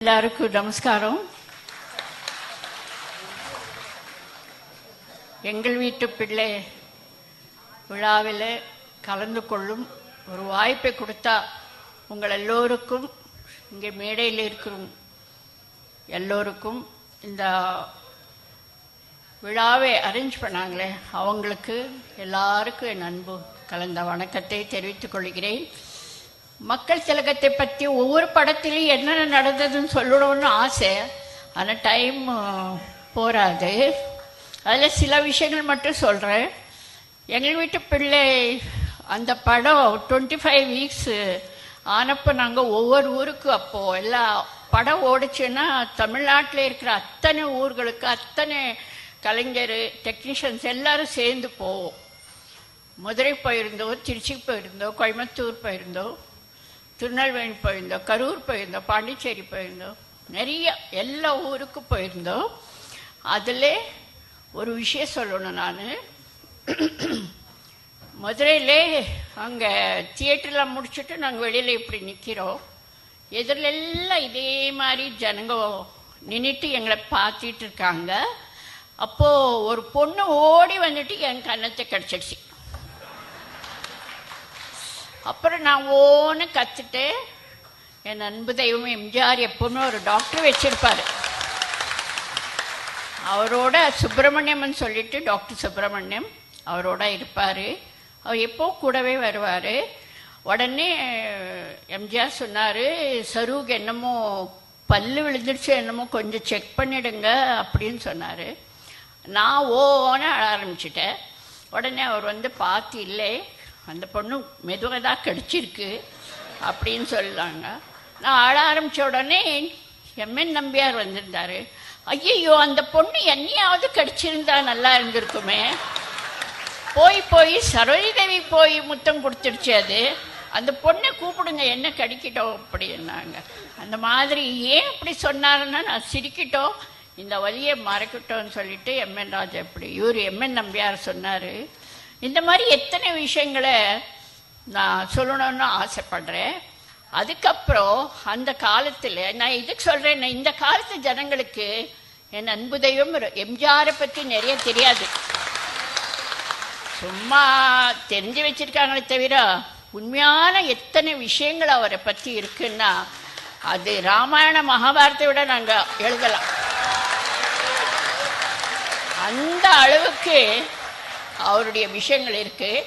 எல்லாருக்கும் நமஸ்காரம். எங்கள் வீட்டு பிள்ளை விழாவில் கலந்து கொள்ளும் ஒரு வாய்ப்பை கொடுத்தா உங்கள் எல்லோருக்கும், இங்கே மேடையில் இருக்கிற எல்லோருக்கும், இந்த விழாவை அரேஞ்ச் பண்ணாங்களே அவங்களுக்கு எல்லாருக்கும் என் அன்பு கலந்த வணக்கத்தை தெரிவித்துக் கொள்கிறேன். மக்கள் திலகத்தை பற்றி ஒவ்வொரு படத்திலையும் என்னென்ன நடந்ததுன்னு சொல்லணும்னு ஆசை, ஆனால் டைம் போராது. அதில் சில விஷயங்கள் மட்டும் சொல்கிறேன். எங்கள் வீட்டு பிள்ளை அந்த படம் 25 வீக்ஸ் ஆனப்போ நாங்கள் ஒவ்வொரு ஊருக்கு, அப்போது எல்லா படம் ஓடிச்சுன்னா தமிழ்நாட்டில் இருக்கிற அத்தனை ஊர்களுக்கு அத்தனை கலைஞர் டெக்னீஷியன்ஸ் எல்லாரும் சேர்ந்து போவோம். மதுரை போயிருந்தோம், திருச்சி போயிருந்தோம், கோயம்புத்தூர் போயிருந்தோம், திருநெல்வேலி போயிருந்தோம், கரூர் போயிருந்தோம், பாண்டிச்சேரி போயிருந்தோம், நிறைய எல்லா ஊருக்கும் போயிருந்தோம். அதில் ஒரு விஷயம் சொல்லணும். நான் மதுரையிலே அங்கே தியேட்டரில் முடிச்சுட்டு நாங்கள் வெளியில் இப்படி நிற்கிறோம். எதிரெல்லாம் இதே மாதிரி ஜனங்க நின்றுட்டு எங்களை பார்த்துட்டு இருக்காங்க. அப்போது ஒரு பொண்ணு ஓடி வந்துட்டு என் கன்னத்தை கிடச்சிடுச்சு. அப்புறம் நான் ஓன்னு கற்றுட்டு, என் அன்பு தெய்வம் எம்ஜிஆர் எப்பவுமே ஒரு டாக்டர் வச்சிருப்பார். அவரோட சுப்பிரமணியம்னு சொல்லிட்டு டாக்டர் சுப்பிரமணியம் அவரோட இருப்பார். அவர் எப்போ கூடவே வருவார். உடனே எம்ஜிஆர் சொன்னார், சருவுக்கு என்னமோ பல்லு விழுந்துடுச்சு, என்னமோ கொஞ்சம் செக் பண்ணிடுங்க அப்படின்னு சொன்னார். நான் ஓன்னு அழ ஆரம்பிச்சிட்டேன். உடனே அவர் வந்து பார்த்து, இல்லை அந்த பொண்ணு மெதுவாக தான் கடிச்சிருக்கு அப்படின்னு சொல்லாங்க. நான் அழ ஆரம்பித்த உடனே எம்என் நம்பியார் வந்திருந்தார். ஐயோ, அந்த பொண்ணு என்னையாவது கடிச்சிருந்தா நல்லா இருந்திருக்குமே, போய் சரோஜி தேவி போய் முத்தம் கொடுத்துடுச்சு, அது அந்த பொண்ணை கூப்பிடுங்க என்ன கடிக்கிட்டோம் அப்படின்னாங்க. அந்த மாதிரி ஏன் அப்படி சொன்னாருன்னா, நான் சிரிக்கிட்டோம், இந்த வழியை மறக்கட்டோன்னு சொல்லிட்டு எம்என் ராஜா எப்படி இவர் எம்என் நம்பியார் சொன்னார். இந்த மாதிரி எத்தனை விஷயங்களை நான் சொல்லணும்னு ஆசைப்படுறேன். அதுக்கப்புறம் அந்த காலத்தில் நான் இதுக்கு சொல்கிறேன், இந்த காலத்து ஜனங்களுக்கு என் அன்பு தெய்வம் எம்ஜிஆரை பற்றி நிறைய தெரியாது. சும்மா தெரிஞ்சு வச்சிருக்காங்களே தவிர உண்மையான எத்தனை விஷயங்கள் அவரை பற்றி இருக்குன்னா அது ராமாயண மகாபாரத்தை விட நாங்கள் எழுதலாம். அந்த அளவுக்கு அவருடைய விஷயங்கள் இருக்குது.